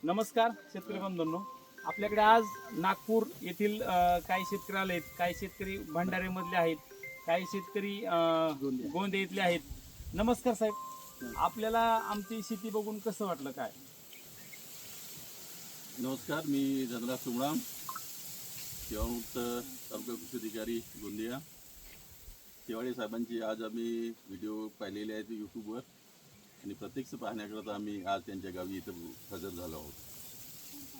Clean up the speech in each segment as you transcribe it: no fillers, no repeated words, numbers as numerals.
नमस्कार शेतकरी बंधूंनो, आपल्याकडे आज नागपूर येथील काही शेतकरी आले आहेत. काही शेतकरी भंडारेमधले आहेत, काही शेतकरी गोंदे इथले आहेत. नमस्कार साहेब, आपल्याला आमची शेती बघून कसं वाटलं काय? नमस्कार, मी धनराज सुमराम, सेवामुक्त तालुका कृषी अधिकारी गोंदिया. शेवाळे साहेबांची आज आम्ही व्हिडिओ पाहिलेले आहेत यूट्यूबवर आणि प्रत्यक्ष पाहण्याकरता आम्ही आज त्यांच्या गावी इथं हजर झालो आहोत.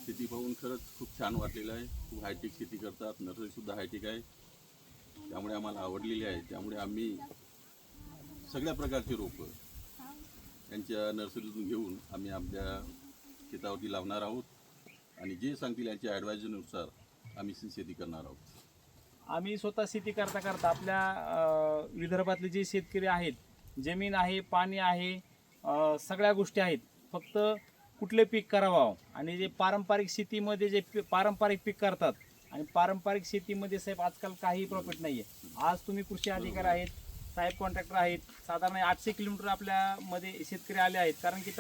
शेती पाहून खरंच खूप छान वाटलेलं आहे. खूप हायटेक शेती करतात, नर्सरीसुद्धा हायटेक आहे, त्यामुळे आम्हाला आवडलेली आहे. त्यामुळे आम्ही सगळ्या प्रकारचे रोपं त्यांच्या नर्सरीतून घेऊन आम्ही आपल्या शेतावरती लावणार आहोत आणि जे सांगतील यांच्या ॲडवायजनुसार आम्ही शेती करणार आहोत. आम्ही स्वतः शेती करता करता आपल्या विदर्भातले जे शेतकरी आहेत, जमीन आहे, पाणी आहे, सगळ्या गोष्टी आहेत. फक्त कुठले पीक करावं आणि जे पारंपरिक शेतीमध्ये जे पारंपरिक पीक करतात आणि पारंपरिक शेतीमध्ये साहेब आजकाल काही प्रॉफिट नाही आहे. आज तुम्ही कृषी अधिकारी आहेत, साहेब कॉन्ट्रॅक्टर आहेत, साधारण 800 किलोमीटर आपल्यामध्ये शेतकरी आले आहेत. कारण की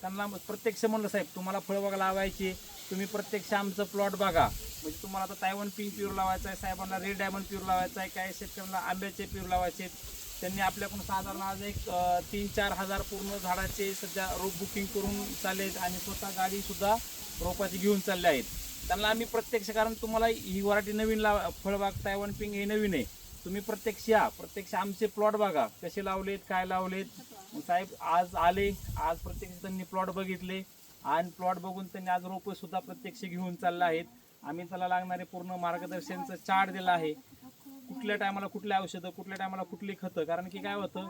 त्यांना प्रत्यक्ष म्हणलं साहेब तुम्हाला फळबाग लावायची, तुम्ही प्रत्यक्ष आमचं प्लॉट बघा. म्हणजे तुम्हाला आता तायवान पिंक प्यूर लावायचं आहे, साहेबांना रेड डायमंड प्यूर लावायचा आहे, काही शेतकऱ्यांना आंब्याचे प्यूर लावायचे आहेत. त्यांनी आपल्याकडून साधारण आज एक 3-4 हजार पूर्ण झाडाचे सध्या रोप बुकिंग करून चालले आहेत आणि स्वतः गाडीसुद्धा रोपाची घेऊन चालले आहेत. त्यांना आम्ही प्रत्यक्ष, कारण तुम्हाला ही व्हरायटी नवीन फळबाग तायवान पिंक हे नवीन आहे, तुम्ही प्रत्यक्ष या, प्रत्यक्ष आमचे प्लॉट बघा कसे लावलेत, काय लावलेत. साहेब आज आले, आज प्रत्यक्ष त्यांनी प्लॉट बघितले आणि प्लॉट बघून त्यांनी आज रोपं सुद्धा प्रत्यक्ष घेऊन चालले आहेत. आम्ही त्याला लागणारे पूर्ण मार्गदर्शनचं चार्ट दिलं आहे, कुठल्या टायमाला कुठले औषधं, कुठल्या टायमाला कुठली खतं. कारण की काय होतं,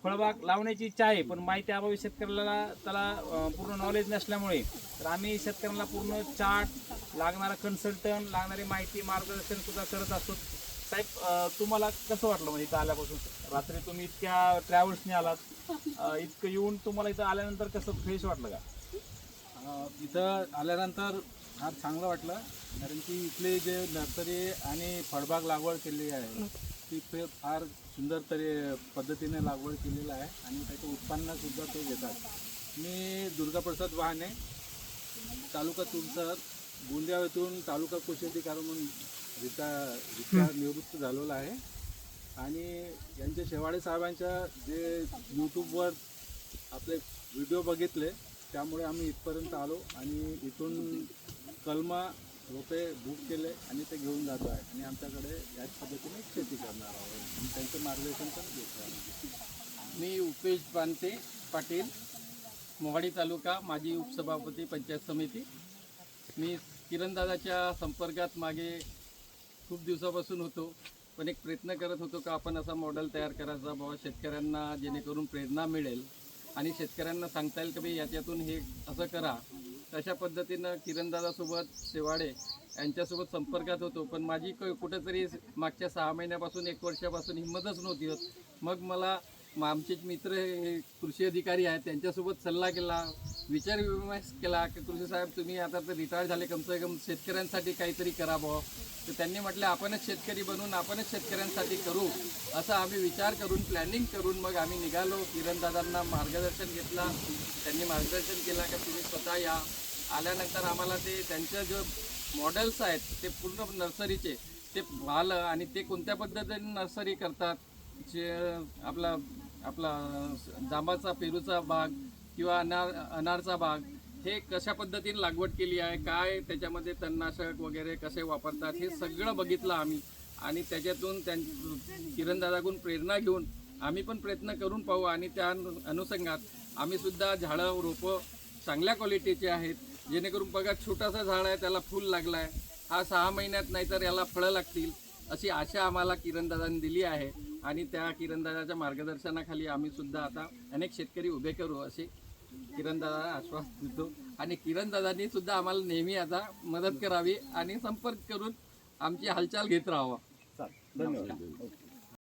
फळबाग लावण्याची इच्छा आहे पण माहिती अभावी शेतकऱ्याला त्याला पूर्ण नॉलेज नसल्यामुळे तर आम्ही शेतकऱ्यांना पूर्ण चार्ट, लागणारा कन्सल्टंट, लागणारी माहिती, मार्गदर्शन सुद्धा करत असतो. साहेब तुम्हाला कसं वाटलं म्हणजे इथं आल्यापासून? रात्री तुम्ही इतक्या ट्रॅव्हल्सने आलात, इतकं येऊन तुम्हाला इथं आल्यानंतर कसं फ्रेश वाटलं का? इथं आल्यानंतर फार चांगलं वाटलं, कारण की इथले जे नर्सरी आणि फळबाग लागवड केलेली आहे ती फार सुंदर पद्धतीने लागवड केलेलं आहे आणि त्याचं उत्पन्नसुद्धा ते घेतात. मी दुर्गाप्रसाद वाहने, तालुका तुमसर, गोंदिया येथून तालुका कृषी अधिकारी म्हणून निवृत्त झालेला आहे आणि यांचे शेवाळे साहेबांच्या जे यूट्यूबवर आपले व्हिडिओ बघितले त्यामुळे आम्ही इथपर्यंत आलो आणि इथून कलमा रोपे बुक केले आणि ते घेऊन जातो आहे आणि आमच्याकडे याच पद्धतीने शेती करणार आहोत आणि त्यांचं मार्गदर्शन पण घेतलं आहे. मी उपेश बांते पाटील, मोहाडी तालुका, माजी उपसभापती पंचायत समिती. मी किरणदादाच्या संपर्कात मागे खूप दिवसापासून होतो, पण एक प्रयत्न करत होतो का आपण असा मॉडेल तयार करायचा बाबा शेतकऱ्यांना, जेणेकरून प्रेरणा मिळेल आणि शेतकऱ्यांना सांगता येईल की भाई याच्यातून हे असं करा. तशा पद्धतीनं किरणदादासोबत, शेवाळे यांच्यासोबत संपर्कात होतो, पण माझी कुठंतरी मागच्या 6 महिन्यापासून 1 वर्षापासून हिंमतच नव्हती होत. मग मला आमचे मित्र हे कृषी अधिकारी आहेत त्यांच्यासोबत सल्ला केला, विचार विमर्श केला की कृषी साहेब तुम्ही आता तर रिटायर झाले, कमसे कम शेतकऱ्यांसाठी काहीतरी करा बुवा. तर त्यांनी म्हटलं आपणच शेतकरी बनून आपणच शेतकऱ्यांसाठी करू. असं आम्ही विचार करून, प्लॅनिंग करून मग आम्ही निघालो. किरणदादांना मार्गदर्शन घेतला, त्यांनी मार्गदर्शन केला की तुम्ही स्वतः या. आल्यानंतर आम्हाला ते त्यांच्या जो मॉडेल्स आहेत ते पूर्ण नर्सरीचे ते पाहिलं आणि ते कोणत्या पद्धतीने नर्सरी करतात, जे आपला जांबाचा, पेरूचा बाग किंवा अनारचा बाग, हे कशा पद्धतीने लागवड केली आहे, काय त्याच्यामध्ये तणनाशक वगैरे कसे वापरतात, हे सगळं बघितलं आम्ही आणि त्याच्यातून किरणदादाकडून प्रेरणा घेऊन आम्ही पण प्रयत्न करून पाहू आणि त्या अनुषंगात आम्हीसुद्धा झाडं, रोपं चांगल्या क्वालिटीचे आहेत, जेणेकरून बघा छोटासा झाड आहे त्याला फूल लागलं आहे, हा 6 महिन्यात नाहीतर याला फळं लागतील, अशी आशा आम्हाला किरणदादांनी दिली आहे आणि त्या किरणदादाच्या मार्गदर्शनाखाली आम्हीसुद्धा आता अनेक शेतकरी उभे करू असे किरणदादा आश्वास देतो आणि किरणदादांनी सुद्धा आम्हाला नेहमी आता मदत करावी आणि संपर्क करून आमची हालचाल घेत राहावं. चालेल, धन्यवाद.